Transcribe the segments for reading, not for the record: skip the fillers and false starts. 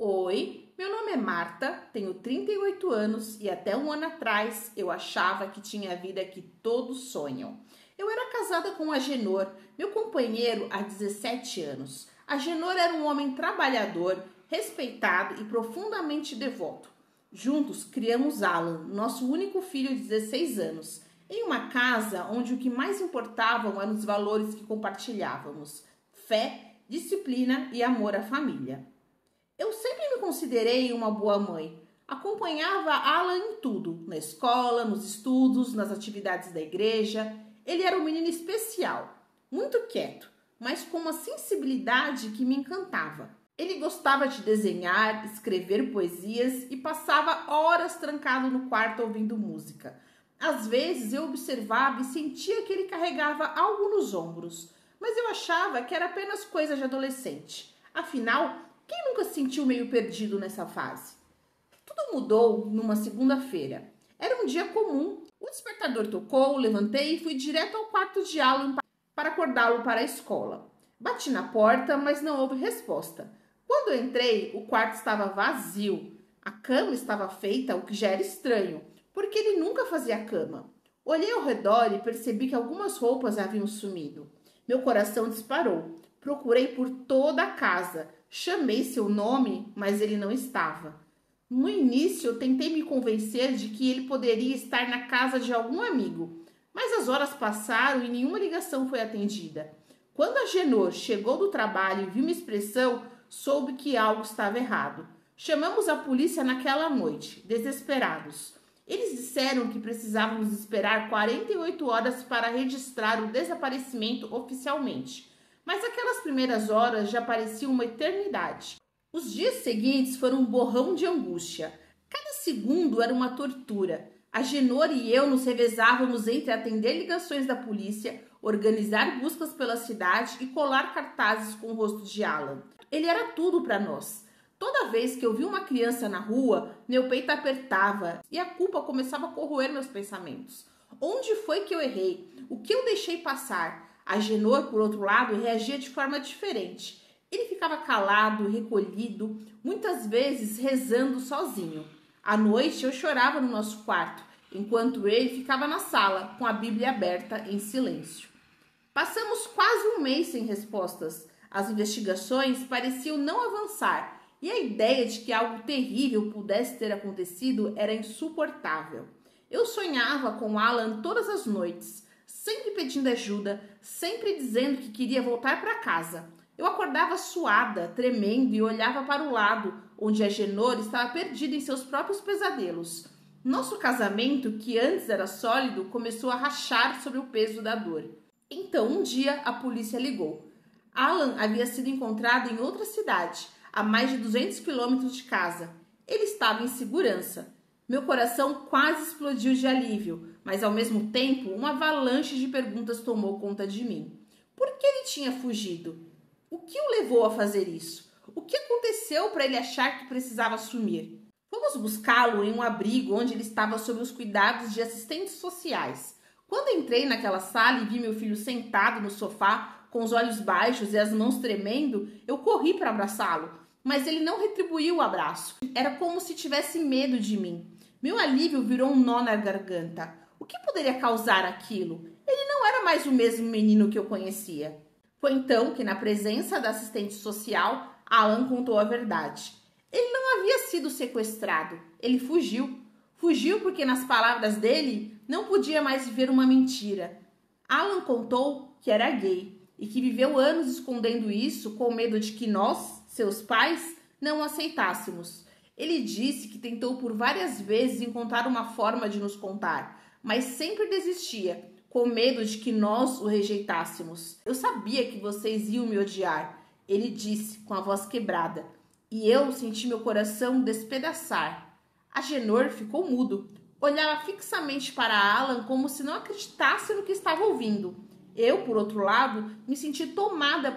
Oi, meu nome é Marta, tenho 38 anos e até um ano atrás eu achava que tinha a vida que todos sonham. Eu era casada com Agenor, meu companheiro há 17 anos. Agenor era um homem trabalhador, respeitado e profundamente devoto. Juntos criamos Alan, nosso único filho de 16 anos, em uma casa onde o que mais importavam eram os valores que compartilhávamos: fé, disciplina e amor à família. Eu sempre me considerei uma boa mãe. Acompanhava Alan em tudo, na escola, nos estudos, nas atividades da igreja. Ele era um menino especial, muito quieto, mas com uma sensibilidade que me encantava. Ele gostava de desenhar, escrever poesias e passava horas trancado no quarto ouvindo música. Às vezes eu observava e sentia que ele carregava algo nos ombros, mas eu achava que era apenas coisa de adolescente. Afinal, quem nunca se sentiu meio perdido nessa fase? Tudo mudou numa segunda-feira. Era um dia comum. O despertador tocou, levantei e fui direto ao quarto de Alan para acordá-lo para a escola. Bati na porta, mas não houve resposta. Quando entrei, o quarto estava vazio. A cama estava feita, o que já era estranho, porque ele nunca fazia cama. Olhei ao redor e percebi que algumas roupas haviam sumido. Meu coração disparou. Procurei por toda a casa. Chamei seu nome, mas ele não estava. No início, eu tentei me convencer de que ele poderia estar na casa de algum amigo, mas as horas passaram e nenhuma ligação foi atendida. Quando Agenor chegou do trabalho e viu minha expressão, soube que algo estava errado. Chamamos a polícia naquela noite, desesperados. Eles disseram que precisávamos esperar 48 horas para registrar o desaparecimento oficialmente. Mas aquelas primeiras horas já pareciam uma eternidade. Os dias seguintes foram um borrão de angústia. Cada segundo era uma tortura. Agenor e eu nos revezávamos entre atender ligações da polícia, organizar buscas pela cidade e colar cartazes com o rosto de Alan. Ele era tudo para nós. Toda vez que eu via uma criança na rua, meu peito apertava e a culpa começava a corroer meus pensamentos. Onde foi que eu errei? O que eu deixei passar? Agenor, por outro lado, reagia de forma diferente. Ele ficava calado, recolhido, muitas vezes rezando sozinho. À noite eu chorava no nosso quarto, enquanto ele ficava na sala, com a Bíblia aberta, em silêncio. Passamos quase um mês sem respostas. As investigações pareciam não avançar e a ideia de que algo terrível pudesse ter acontecido era insuportável. Eu sonhava com Alan todas as noites, sempre pedindo ajuda, sempre dizendo que queria voltar para casa. Eu acordava suada, tremendo e olhava para o lado, onde Agenor estava perdida em seus próprios pesadelos. Nosso casamento, que antes era sólido, começou a rachar sob o peso da dor. Então, um dia, a polícia ligou. Alan havia sido encontrado em outra cidade, a mais de 200 quilômetros de casa. Ele estava em segurança. Meu coração quase explodiu de alívio, mas ao mesmo tempo uma avalanche de perguntas tomou conta de mim. Por que ele tinha fugido? O que o levou a fazer isso? O que aconteceu para ele achar que precisava sumir? Fomos buscá-lo em um abrigo onde ele estava sob os cuidados de assistentes sociais. Quando entrei naquela sala e vi meu filho sentado no sofá, com os olhos baixos e as mãos tremendo, eu corri para abraçá-lo, mas ele não retribuiu o abraço. Era como se tivesse medo de mim. Meu alívio virou um nó na garganta. O que poderia causar aquilo? Ele não era mais o mesmo menino que eu conhecia. Foi então que, na presença da assistente social, Alan contou a verdade. Ele não havia sido sequestrado, ele fugiu. Fugiu porque, nas palavras dele, não podia mais viver uma mentira. Alan contou que era gay e que viveu anos escondendo isso com medo de que nós, seus pais, não o aceitássemos. Ele disse que tentou por várias vezes encontrar uma forma de nos contar, mas sempre desistia, com medo de que nós o rejeitássemos. Eu sabia que vocês iam me odiar, ele disse com a voz quebrada, e eu senti meu coração despedaçar. Agenor ficou mudo, olhava fixamente para Alan como se não acreditasse no que estava ouvindo. Eu, por outro lado, me senti tomada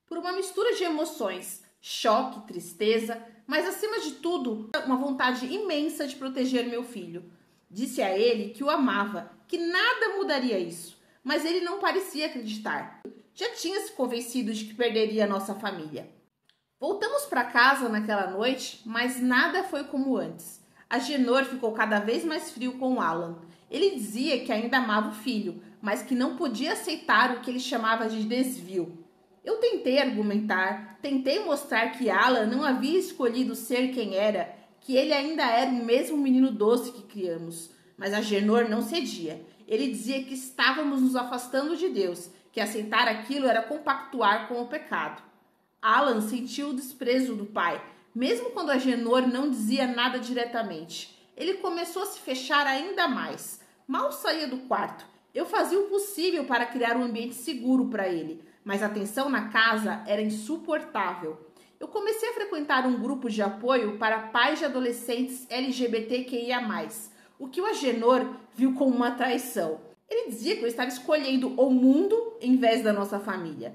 por uma mistura de emoções, choque, tristeza, mas acima de tudo, uma vontade imensa de proteger meu filho. Disse a ele que o amava, que nada mudaria isso, mas ele não parecia acreditar. Já tinha se convencido de que perderia a nossa família. Voltamos para casa naquela noite, mas nada foi como antes. Agenor ficou cada vez mais frio com Alan. Ele dizia que ainda amava o filho, mas que não podia aceitar o que ele chamava de desvio. Eu tentei argumentar, tentei mostrar que Alan não havia escolhido ser quem era, que ele ainda era o mesmo menino doce que criamos. Mas Agenor não cedia. Ele dizia que estávamos nos afastando de Deus, que aceitar aquilo era compactuar com o pecado. Alan sentiu o desprezo do pai, mesmo quando Agenor não dizia nada diretamente. Ele começou a se fechar ainda mais. Mal saía do quarto. Eu fazia o possível para criar um ambiente seguro para ele, mas a tensão na casa era insuportável. Eu comecei a frequentar um grupo de apoio para pais de adolescentes LGBTQIA+, o que o Agenor viu como uma traição. Ele dizia que eu estava escolhendo o mundo em vez da nossa família.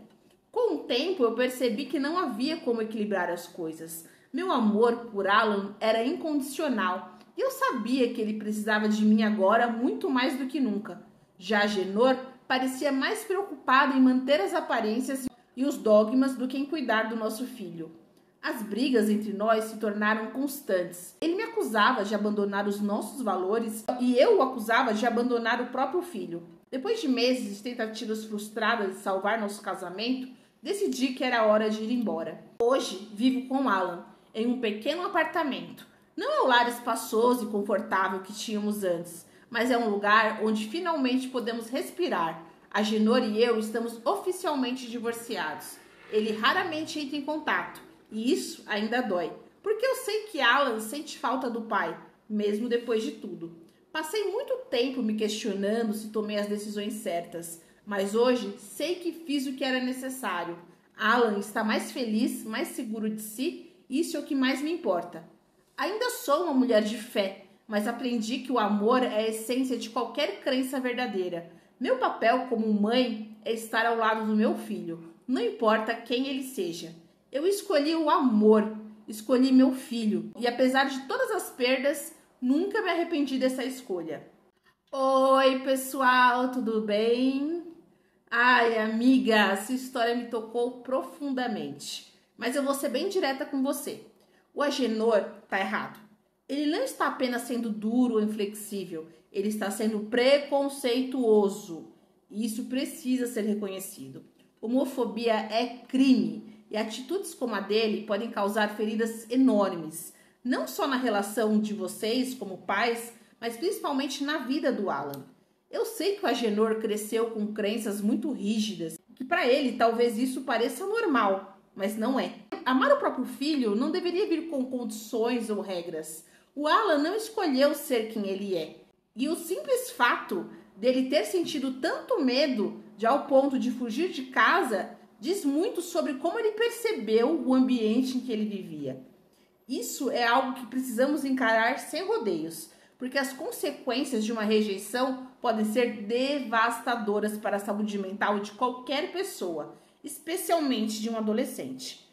Com o tempo, eu percebi que não havia como equilibrar as coisas. Meu amor por Alan era incondicional e eu sabia que ele precisava de mim agora muito mais do que nunca. Já Agenor parecia mais preocupado em manter as aparências e os dogmas do que em cuidar do nosso filho. As brigas entre nós se tornaram constantes. Ele me acusava de abandonar os nossos valores e eu o acusava de abandonar o próprio filho. Depois de meses de tentativas frustradas de salvar nosso casamento, decidi que era hora de ir embora. Hoje vivo com Alan em um pequeno apartamento. Não é o lar espaçoso e confortável que tínhamos antes, mas é um lugar onde finalmente podemos respirar. Agenor e eu estamos oficialmente divorciados. Ele raramente entra em contato, e isso ainda dói, porque eu sei que Alan sente falta do pai, mesmo depois de tudo. Passei muito tempo me questionando se tomei as decisões certas, mas hoje sei que fiz o que era necessário. Alan está mais feliz, mais seguro de si, e isso é o que mais me importa. Ainda sou uma mulher de fé, mas aprendi que o amor é a essência de qualquer crença verdadeira. Meu papel como mãe é estar ao lado do meu filho, não importa quem ele seja. Eu escolhi o amor, escolhi meu filho, e apesar de todas as perdas, nunca me arrependi dessa escolha. Oi, pessoal, tudo bem? Ai, amiga, essa história me tocou profundamente. Mas eu vou ser bem direta com você. O Agenor tá errado. Ele não está apenas sendo duro ou inflexível, ele está sendo preconceituoso. E isso precisa ser reconhecido. Homofobia é crime e atitudes como a dele podem causar feridas enormes, não só na relação de vocês como pais, mas principalmente na vida do Alan. Eu sei que o Agenor cresceu com crenças muito rígidas, que para ele talvez isso pareça normal, mas não é. Amar o próprio filho não deveria vir com condições ou regras. O Alan não escolheu ser quem ele é. E o simples fato dele ter sentido tanto medo de ao ponto de fugir de casa diz muito sobre como ele percebeu o ambiente em que ele vivia. Isso é algo que precisamos encarar sem rodeios, porque as consequências de uma rejeição podem ser devastadoras para a saúde mental de qualquer pessoa, especialmente de um adolescente.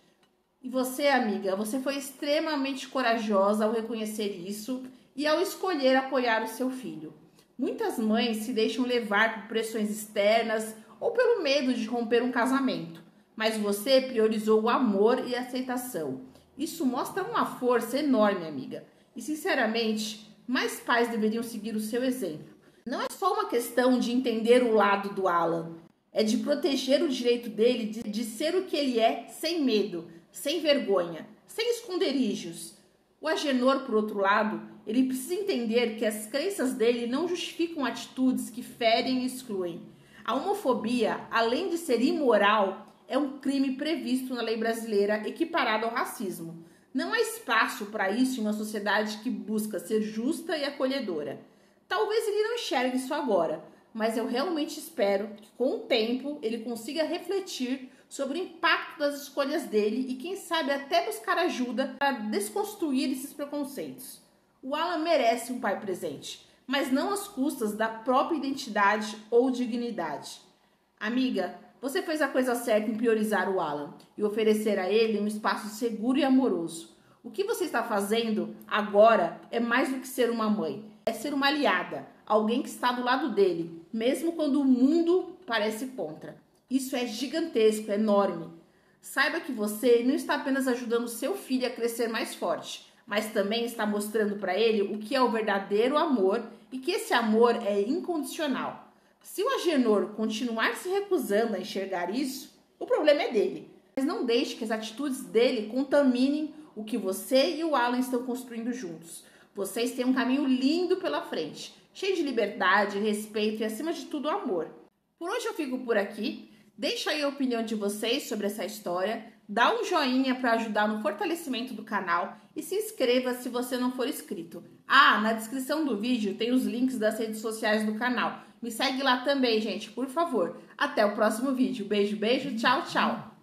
E você, amiga, você foi extremamente corajosa ao reconhecer isso e ao escolher apoiar o seu filho. Muitas mães se deixam levar por pressões externas ou pelo medo de romper um casamento, mas você priorizou o amor e a aceitação. Isso mostra uma força enorme, amiga. E, sinceramente, mais pais deveriam seguir o seu exemplo. Não é só uma questão de entender o lado do Alan, é de proteger o direito dele de ser o que ele é sem medo, sem vergonha, sem esconderijos. O Agenor, por outro lado, ele precisa entender que as crenças dele não justificam atitudes que ferem e excluem. A homofobia, além de ser imoral, é um crime previsto na lei brasileira equiparado ao racismo. Não há espaço para isso em uma sociedade que busca ser justa e acolhedora. Talvez ele não enxergue isso agora, mas eu realmente espero que com o tempo ele consiga refletir sobre o impacto das escolhas dele e quem sabe até buscar ajuda para desconstruir esses preconceitos. O Alan merece um pai presente, mas não às custas da própria identidade ou dignidade. Amiga, você fez a coisa certa em priorizar o Alan e oferecer a ele um espaço seguro e amoroso. O que você está fazendo agora é mais do que ser uma mãe, é ser uma aliada, alguém que está do lado dele, mesmo quando o mundo parece contra. Isso é gigantesco, é enorme. Saiba que você não está apenas ajudando seu filho a crescer mais forte, mas também está mostrando para ele o que é o verdadeiro amor e que esse amor é incondicional. Se o Agenor continuar se recusando a enxergar isso, o problema é dele. Mas não deixe que as atitudes dele contaminem o que você e o Alan estão construindo juntos. Vocês têm um caminho lindo pela frente, cheio de liberdade, respeito e, acima de tudo, amor. Por hoje eu fico por aqui. Deixa aí a opinião de vocês sobre essa história, dá um joinha para ajudar no fortalecimento do canal e se inscreva se você não for inscrito. Ah, na descrição do vídeo tem os links das redes sociais do canal. Me segue lá também, gente, por favor. Até o próximo vídeo. Beijo, beijo, tchau, tchau.